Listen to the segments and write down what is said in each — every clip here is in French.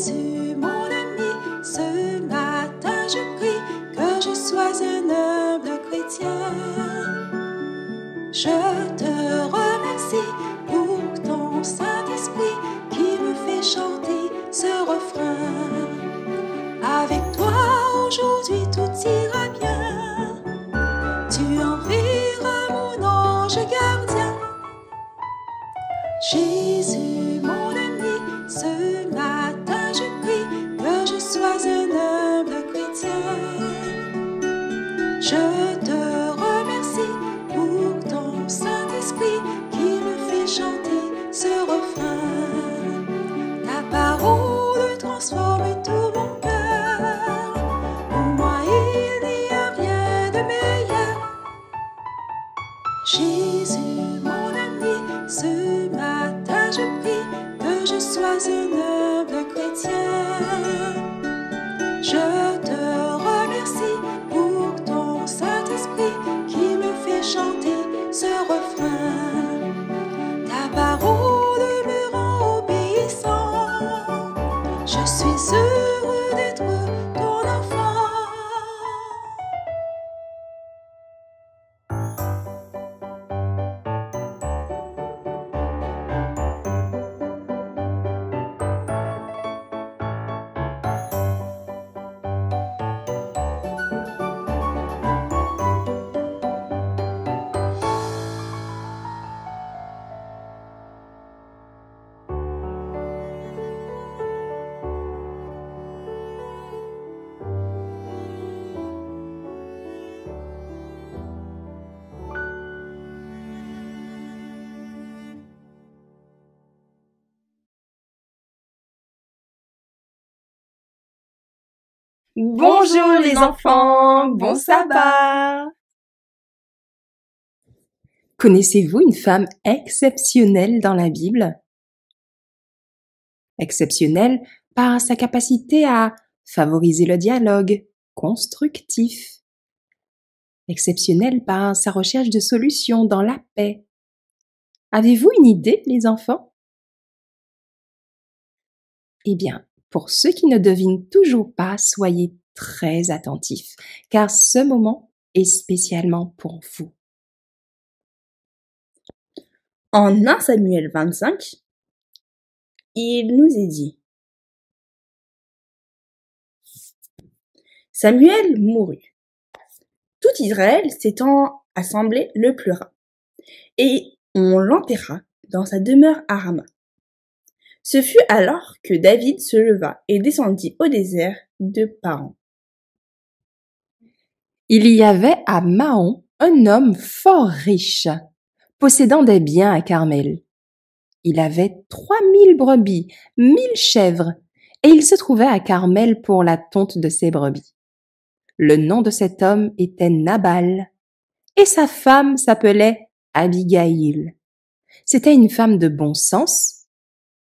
Jésus, mon ami, ce matin je prie que je sois un humble chrétien. Je te remercie pour ton Saint-Esprit qui me fait chanter ce refrain. Avec toi aujourd'hui tout ira bien. Tu enverras mon ange gardien. Jésus, mon ami, ce matin je prie que je sois un humble chrétien. Je te remercie pour ton Saint-Esprit qui me fait chanter ce refrain. Ta parole transforme tout mon cœur. Pour moi il n'y a rien de meilleur. Jésus, mon ami, ce matin je prie que je sois un humble chrétien. Je te remercie pour ton Saint-Esprit qui me fait chanter ce refrain. Ta parole me rend obéissant. Je suis heureux d'être ton enfant. Bonjour les enfants, bon sabbat! Connaissez-vous une femme exceptionnelle dans la Bible? Exceptionnelle par sa capacité à favoriser le dialogue constructif. Exceptionnelle par sa recherche de solutions dans la paix. Avez-vous une idée, les enfants? Eh bien, pour ceux qui ne devinent toujours pas, soyez très attentifs, car ce moment est spécialement pour vous. En 1 Samuel 25, il nous est dit: Samuel mourut. Tout Israël s'étant assemblé le pleura, et on l'enterra dans sa demeure à Rama. Ce fut alors que David se leva et descendit au désert de Paran. Il y avait à Mahon un homme fort riche, possédant des biens à Carmel. Il avait 3000 brebis, 1000 chèvres, et il se trouvait à Carmel pour la tonte de ses brebis. Le nom de cet homme était Nabal, et sa femme s'appelait Abigaïl. C'était une femme de bon sens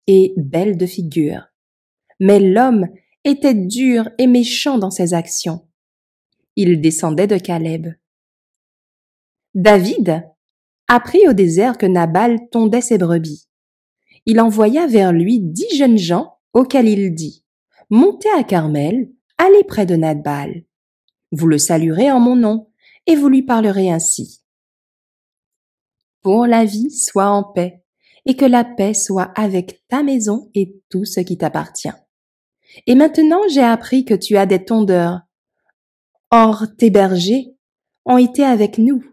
et belle de figure. Mais l'homme était dur et méchant dans ses actions. Il descendait de Caleb. David apprit au désert que Nabal tondait ses brebis. Il envoya vers lui 10 jeunes gens auxquels il dit: « Montez à Carmel, allez près de Nabal. Vous le saluerez en mon nom, et vous lui parlerez ainsi. Pour la vie, sois en paix, et que la paix soit avec ta maison et tout ce qui t'appartient. Et maintenant j'ai appris que tu as des tondeurs. Or, tes bergers ont été avec nous.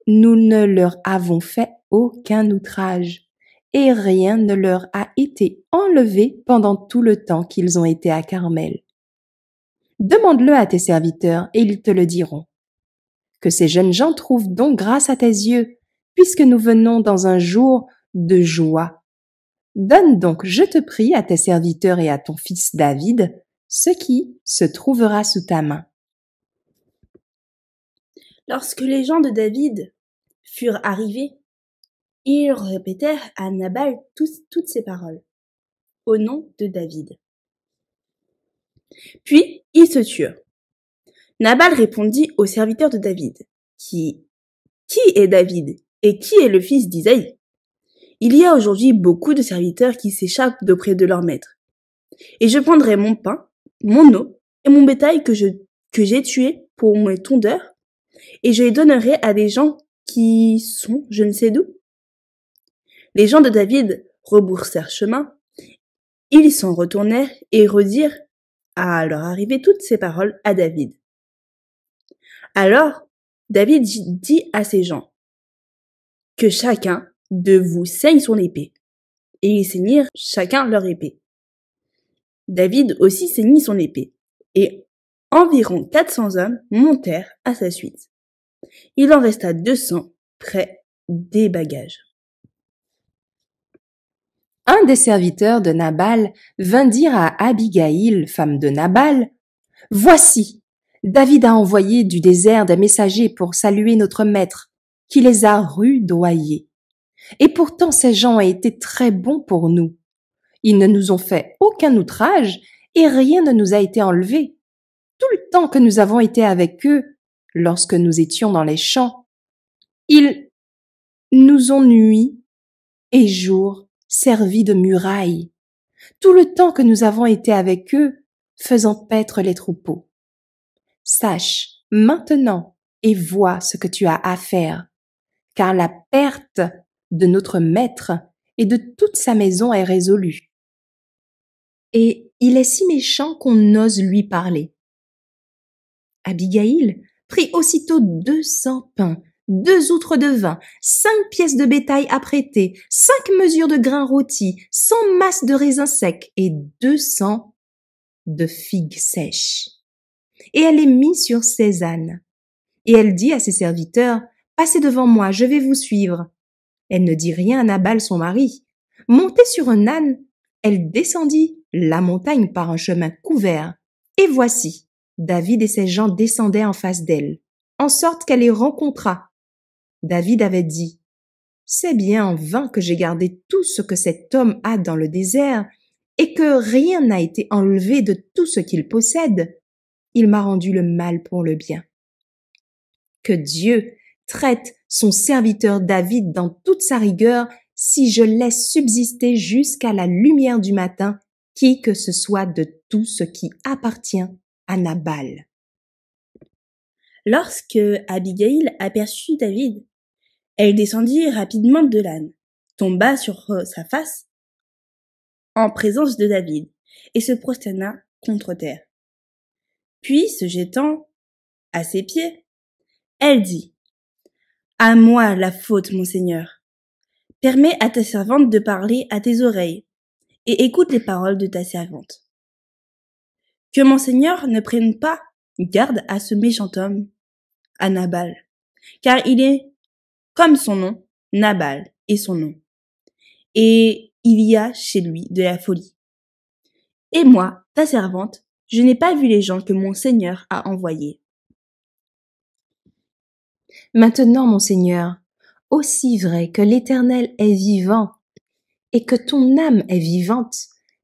Nous ne leur avons fait aucun outrage, et rien ne leur a été enlevé pendant tout le temps qu'ils ont été à Carmel. Demande-le à tes serviteurs, et ils te le diront. Que ces jeunes gens trouvent donc grâce à tes yeux, puisque nous venons dans un jour de joie. Donne donc, je te prie, à tes serviteurs et à ton fils David, ce qui se trouvera sous ta main. » Lorsque les gens de David furent arrivés, ils répétèrent à Nabal toutes ces paroles, au nom de David. Puis ils se turent. Nabal répondit aux serviteurs de David: Qui est David et qui est le fils d'Isaïe? Il y a aujourd'hui beaucoup de serviteurs qui s'échappent d'auprès de leur maître. Et je prendrai mon pain, mon eau et mon bétail que j'ai tué pour mes tondeurs, et je les donnerai à des gens qui sont je ne sais d'où. Les gens de David rebroussèrent chemin. Ils s'en retournèrent et redirent à leur arrivée toutes ces paroles à David. Alors David dit à ses gens, que chacun de vous saigne son épée. Et ils saignirent chacun leur épée. David aussi saignit son épée, et environ 400 hommes montèrent à sa suite. Il en resta 200 près des bagages. Un des serviteurs de Nabal vint dire à Abigaïl, femme de Nabal, « Voici, David a envoyé du désert des messagers pour saluer notre maître, qui les a rudoyés. Et pourtant ces gens ont été très bons pour nous. Ils ne nous ont fait aucun outrage et rien ne nous a été enlevé. Tout le temps que nous avons été avec eux, lorsque nous étions dans les champs, ils nous ont nuit et jour servi de muraille. Tout le temps que nous avons été avec eux, faisant paître les troupeaux. Sache maintenant et vois ce que tu as à faire, car la perte de notre maître et de toute sa maison est résolue. Et il est si méchant qu'on ose lui parler. » Abigaïl prit aussitôt 200 pains, 2 outres de vin, 5 pièces de bétail apprêtées, 5 mesures de grains rôtis, 100 masses de raisins secs et 200 de figues sèches. Et elle les mit sur ses ânes. Et elle dit à ses serviteurs, « Passez devant moi, je vais vous suivre. » Elle ne dit rien à Nabal son mari. Montée sur un âne, elle descendit la montagne par un chemin couvert. Et voici, David et ses gens descendaient en face d'elle, en sorte qu'elle les rencontra. David avait dit, « C'est bien en vain que j'ai gardé tout ce que cet homme a dans le désert et que rien n'a été enlevé de tout ce qu'il possède. Il m'a rendu le mal pour le bien. » Que Dieu traite son serviteur David dans toute sa rigueur si je laisse subsister jusqu'à la lumière du matin qui que ce soit de tout ce qui appartient à Nabal. Lorsque Abigaïl aperçut David, elle descendit rapidement de l'âne, tomba sur sa face en présence de David et se prosterna contre terre. Puis, se jetant à ses pieds, elle dit, « À moi la faute, mon Seigneur. Permets à ta servante de parler à tes oreilles, et écoute les paroles de ta servante. Que mon Seigneur ne prenne pas garde à ce méchant homme, à Nabal, car il est comme son nom, Nabal est son nom, et il y a chez lui de la folie. Et moi, ta servante, je n'ai pas vu les gens que mon Seigneur a envoyés. » Maintenant, mon Seigneur, aussi vrai que l'Éternel est vivant et que ton âme est vivante,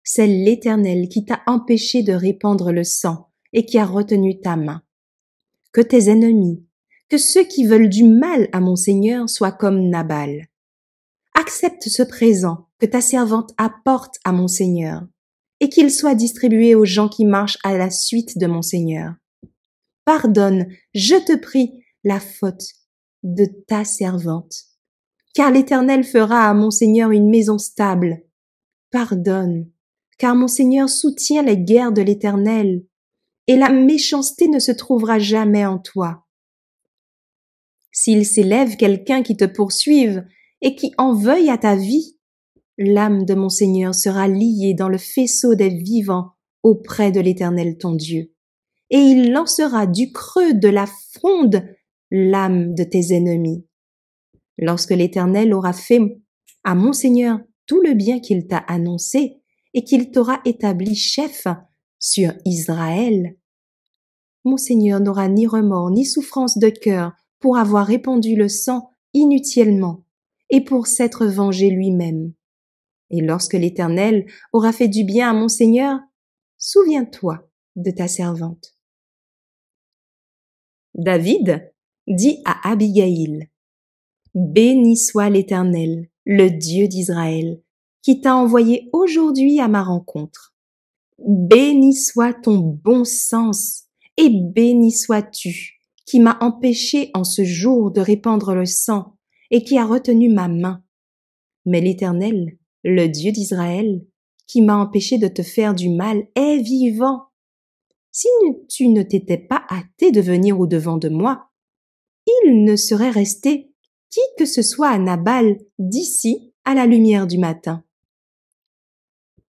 c'est l'Éternel qui t'a empêché de répandre le sang et qui a retenu ta main. Que tes ennemis, que ceux qui veulent du mal à mon Seigneur soient comme Nabal. Accepte ce présent que ta servante apporte à mon Seigneur et qu'il soit distribué aux gens qui marchent à la suite de mon Seigneur. Pardonne, je te prie, la faute de ta servante, car l'Éternel fera à mon Seigneur une maison stable. Pardonne, car mon Seigneur soutient les guerres de l'Éternel, et la méchanceté ne se trouvera jamais en toi. S'il s'élève quelqu'un qui te poursuive et qui en veuille à ta vie, l'âme de mon Seigneur sera liée dans le faisceau des vivants auprès de l'Éternel ton Dieu, et il lancera du creux de la fronde l'âme de tes ennemis. Lorsque l'Éternel aura fait à mon Seigneur tout le bien qu'il t'a annoncé et qu'il t'aura établi chef sur Israël, mon Seigneur n'aura ni remords ni souffrance de cœur pour avoir répandu le sang inutilement et pour s'être vengé lui-même. Et lorsque l'Éternel aura fait du bien à mon Seigneur, souviens-toi de ta servante. » David dit à Abigaïl, « Béni soit l'Éternel, le Dieu d'Israël, qui t'a envoyé aujourd'hui à ma rencontre. Béni soit ton bon sens, et béni sois-tu, qui m'as empêché en ce jour de répandre le sang, et qui a retenu ma main. Mais l'Éternel, le Dieu d'Israël, qui m'a empêché de te faire du mal, est vivant. Si tu ne t'étais pas hâté de venir au-devant de moi, il ne serait resté qui que ce soit à Nabal d'ici à la lumière du matin.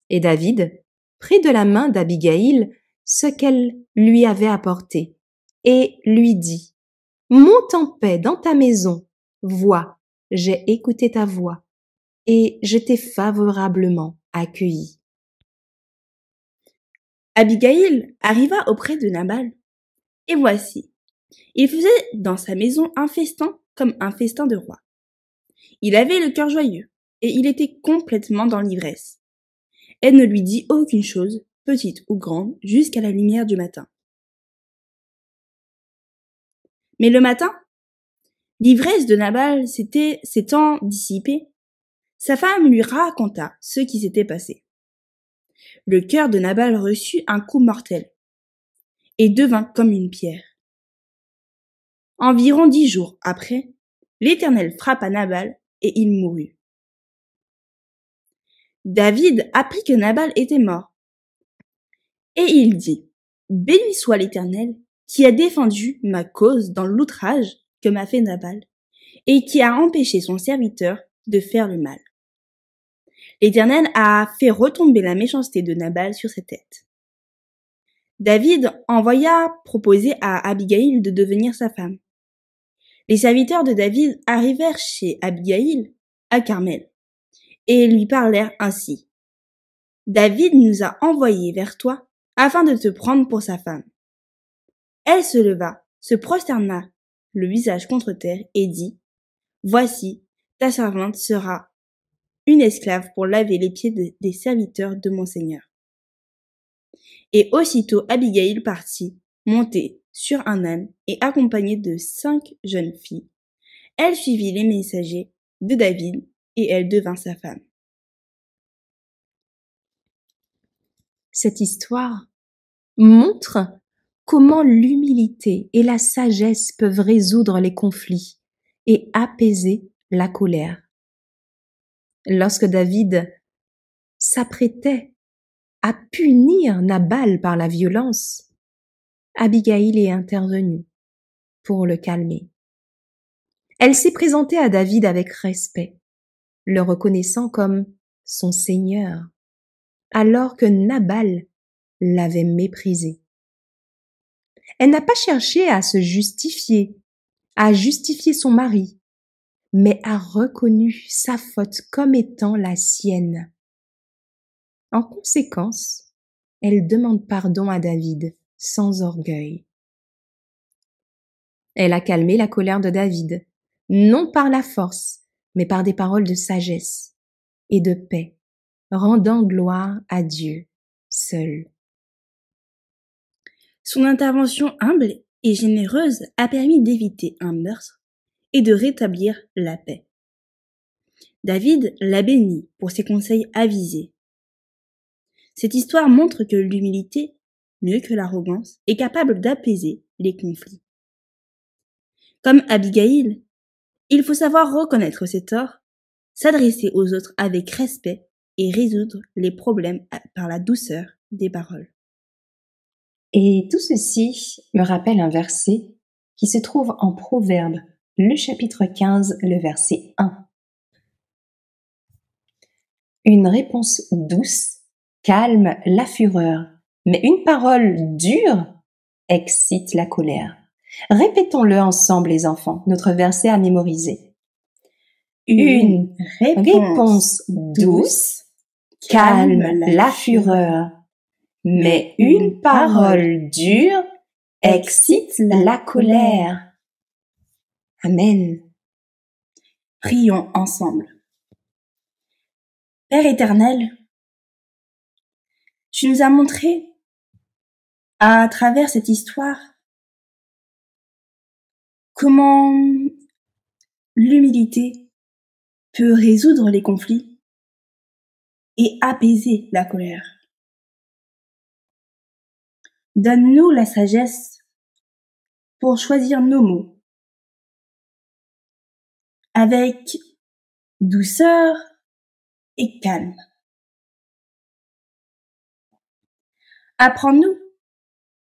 Et David prit de la main d'Abigaïl ce qu'elle lui avait apporté, et lui dit, « Monte en paix dans ta maison, vois, j'ai écouté ta voix, et je t'ai favorablement accueilli. » Abigaïl arriva auprès de Nabal, et voici, il faisait dans sa maison un festin comme un festin de roi. Il avait le cœur joyeux, et il était complètement dans l'ivresse. Elle ne lui dit aucune chose, petite ou grande, jusqu'à la lumière du matin. Mais le matin, l'ivresse de Nabal s'étant dissipée, sa femme lui raconta ce qui s'était passé. Le cœur de Nabal reçut un coup mortel et devint comme une pierre. Environ 10 jours après, l'Éternel frappa Nabal et il mourut. David apprit que Nabal était mort. Et il dit, « Béni soit l'Éternel qui a défendu ma cause dans l'outrage que m'a fait Nabal et qui a empêché son serviteur de faire le mal. » L'Éternel a fait retomber la méchanceté de Nabal sur sa tête. David envoya proposer à Abigaïl de devenir sa femme. Les serviteurs de David arrivèrent chez Abigaïl à Carmel et lui parlèrent ainsi. « David nous a envoyés vers toi afin de te prendre pour sa femme. » Elle se leva, se prosterna le visage contre terre et dit, « Voici, ta servante sera une esclave pour laver les pieds des serviteurs de mon Seigneur. » Et aussitôt Abigaïl partit, montée sur un âne et accompagnée de 5 jeunes filles. Elle suivit les messagers de David et elle devint sa femme. Cette histoire montre comment l'humilité et la sagesse peuvent résoudre les conflits et apaiser la colère. Lorsque David s'apprêtait à punir Nabal par la violence, Abigaïl est intervenue pour le calmer. Elle s'est présentée à David avec respect, le reconnaissant comme son seigneur, alors que Nabal l'avait méprisé. Elle n'a pas cherché à se justifier, à justifier son mari, mais a reconnu sa faute comme étant la sienne. En conséquence, elle demande pardon à David sans orgueil. Elle a calmé la colère de David, non par la force, mais par des paroles de sagesse et de paix, rendant gloire à Dieu seul. Son intervention humble et généreuse a permis d'éviter un meurtre et de rétablir la paix. David l'a béni pour ses conseils avisés. Cette histoire montre que l'humilité, mieux que l'arrogance, est capable d'apaiser les conflits. Comme Abigaïl, il faut savoir reconnaître ses torts, s'adresser aux autres avec respect et résoudre les problèmes par la douceur des paroles. Et tout ceci me rappelle un verset qui se trouve en Proverbes, le chapitre 15, le verset 1. Une réponse douce calme la fureur, mais une parole dure excite la colère. Répétons-le ensemble, les enfants, notre verset à mémoriser. Une réponse douce calme la fureur, mais une parole dure excite la colère. Amen. Prions ensemble. Père éternel, tu nous as montré, à travers cette histoire, comment l'humilité peut résoudre les conflits et apaiser la colère. Donne-nous la sagesse pour choisir nos mots avec douceur et calme. Apprends-nous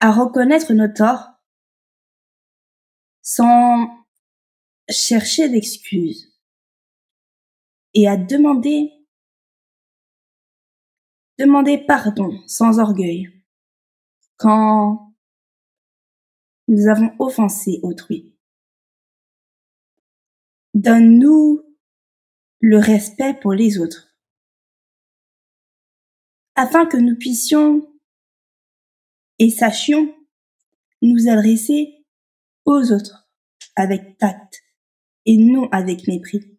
à reconnaître nos torts sans chercher d'excuses et à demander pardon sans orgueil quand nous avons offensé autrui. Donne-nous le respect pour les autres, afin que nous puissions et sachions nous adresser aux autres avec tact et non avec mépris.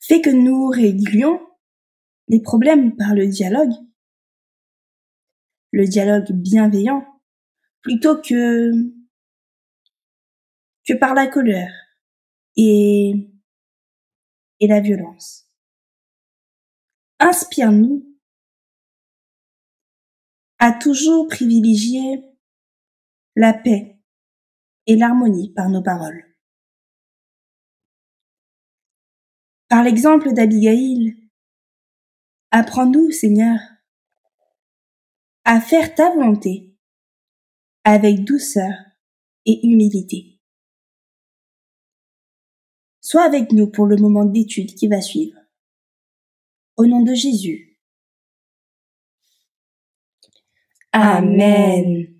Fais que nous réglions les problèmes par le dialogue bienveillant, plutôt que par la colère et la violence. Inspire-nous à toujours privilégier la paix et l'harmonie par nos paroles. Par l'exemple d'Abigaïl, apprends-nous, Seigneur, à faire ta volonté avec douceur et humilité. Sois avec nous pour le moment d'étude qui va suivre. Au nom de Jésus. Amen.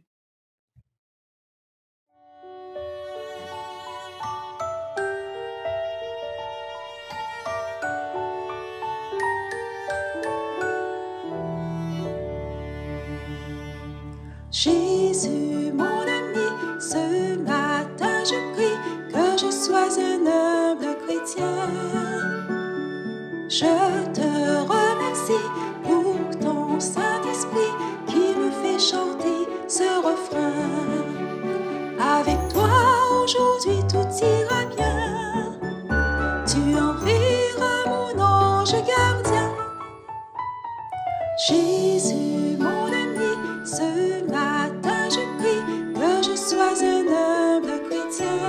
Jésus, mon ami, ce matin je prie que je sois un humble chrétien. Je te remercie pour ton Saint-Esprit qui me fait chanter ce refrain. Avec toi aujourd'hui tout ira bien. Tu enverras mon ange gardien. Jésus, mon ami, ce matin je prie que je sois un humble chrétien.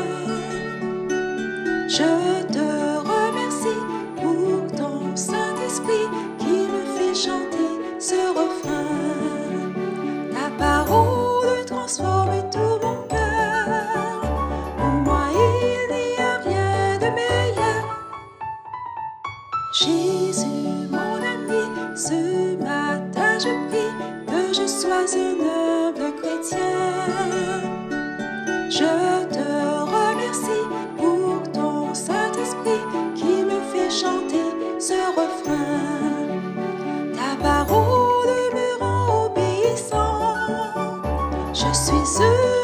Je te remercie pour ton Saint-Esprit qui me fait chanter ce refrain. Ta parole transforme tout mon cœur. Pour moi il n'y a rien de meilleur. Jésus, mon ami, ce matin je prie que je sois un humble chrétien. Je te remercie pour ton Saint-Esprit qui me fait chanter ce refrain. Ta parole me rend obéissant. Je suis heureux.